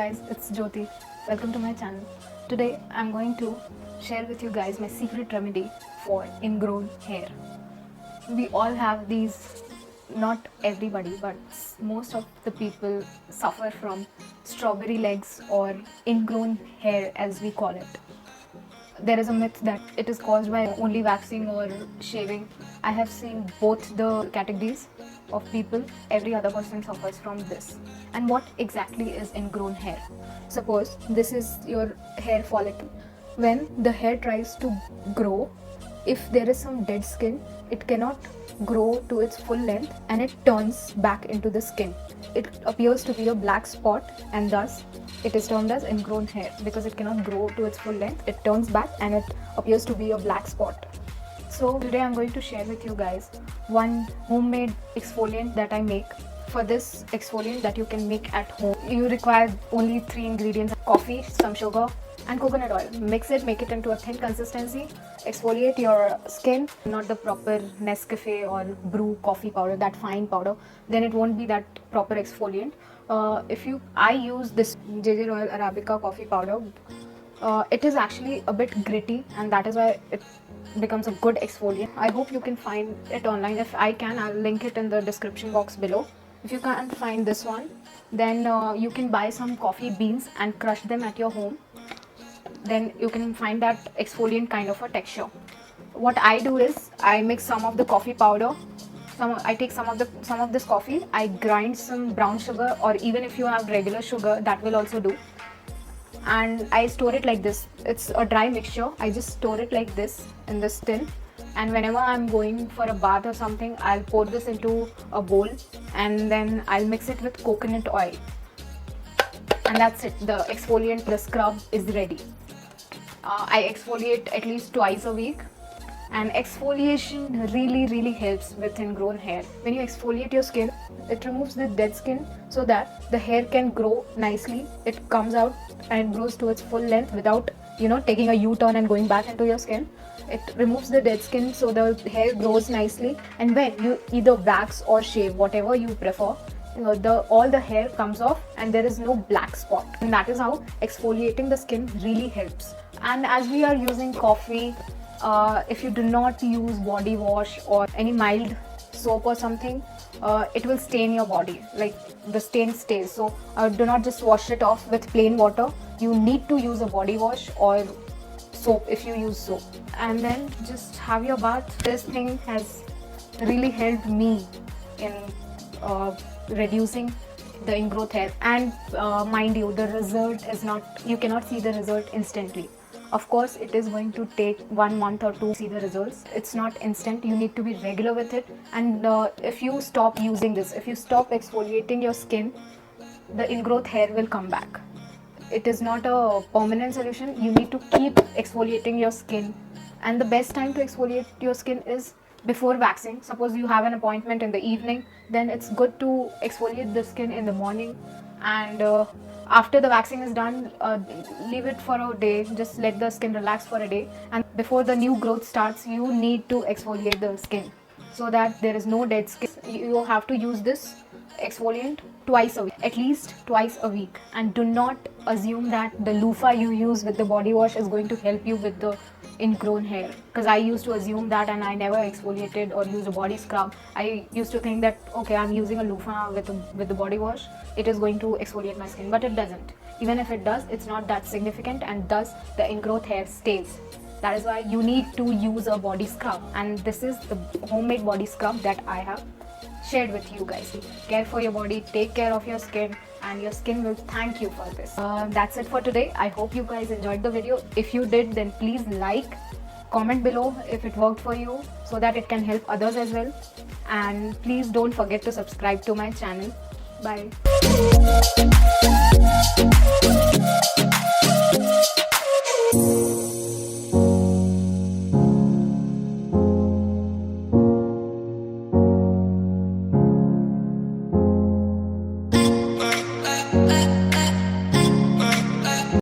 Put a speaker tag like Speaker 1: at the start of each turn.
Speaker 1: guys, it's Jyoti. Welcome to my channel. Today I'm going to share with you guys my secret remedy for ingrown hair. We all have these, not everybody, but most of the people suffer from strawberry legs or ingrown hair as we call it. There is a myth that it is caused by only waxing or shaving. I have seen both the categories of people. Every other person suffers from this. And what exactly is ingrown hair? Suppose this is your hair follicle. When the hair tries to grow, if there is some dead skin, it cannot grow to its full length and it turns back into the skin. It appears to be a black spot and thus it is termed as ingrown hair because it cannot grow to its full length. It turns back and it appears to be a black spot. So today I'm going to share with you guys one homemade exfoliant that I make. For this exfoliant that you can make at home, you require only 3 ingredients: coffee, some sugar and coconut oil. Mix it, make it into a thin consistency, exfoliate your skin, not the proper Nescafe or brew coffee powder, that fine powder, then it won't be that proper exfoliant. I use this JJ Royal Arabica coffee powder. It is actually a bit gritty and that is why it becomes a good exfoliant. I hope you can find it online. If I can, I'll link it in the description box below. If you can't find this one, then you can buy some coffee beans and crush them at your home. Then you can find that exfoliant kind of a texture. What I do is I mix some of the coffee powder. I take some of this coffee. I grind some brown sugar, or even if you have regular sugar, that will also do. And I store it like this. It's a dry mixture. I just store it like this in this tin. And whenever I'm going for a bath or something, I'll pour this into a bowl and then I'll mix it with coconut oil. And that's it. The exfoliant, the scrub is ready. I exfoliate at least twice a week. And exfoliation really helps with ingrown hair. When you exfoliate your skin, it removes the dead skin so that the hair can grow nicely. It comes out and grows to its full length without, taking a U-turn and going back into your skin. It removes the dead skin so the hair grows nicely. And when you either wax or shave, whatever you prefer, all the hair comes off and there is no black spot. And that is how exfoliating the skin really helps. And as we are using coffee, if you do not use body wash or any mild soap or something, it will stain your body, like the stain stays. So do not just wash it off with plain water. You need to use a body wash or soap if you use soap, and then just have your bath. This thing has really helped me in reducing the ingrowth hair. And mind you, the result is not, you cannot see the result instantly. Of course, it is going to take 1 month or 2 to see the results. It's not instant. You need to be regular with it. And if you stop using this, if you stop exfoliating your skin, the ingrowth hair will come back. It is not a permanent solution. You need to keep exfoliating your skin. And the best time to exfoliate your skin is before waxing. Suppose you have an appointment in the evening, then it's good to exfoliate the skin in the morning. And after the waxing is done, leave it for a day. Just let the skin relax for a day. And before the new growth starts, you need to exfoliate the skin so that there is no dead skin. You have to use this exfoliant twice a week, at least twice a week. And do not assume that the loofah you use with the body wash is going to help you with the ingrown hair, because I used to assume that and I never exfoliated or used a body scrub. I used to think that okay, I'm using a loofah with the body wash, it is going to exfoliate my skin, but it doesn't. Even if it does, it's not that significant, and thus the ingrowth hair stays. That is why you need to use a body scrub, and this is the homemade body scrub that I have shared with you guys. Care for your body, take care of your skin, and your skin will thank you for this. That's it for today. I hope you guys enjoyed the video. If you did, then please like, comment below if it worked for you so that it can help others as well. And please don't forget to subscribe to my channel. Bye.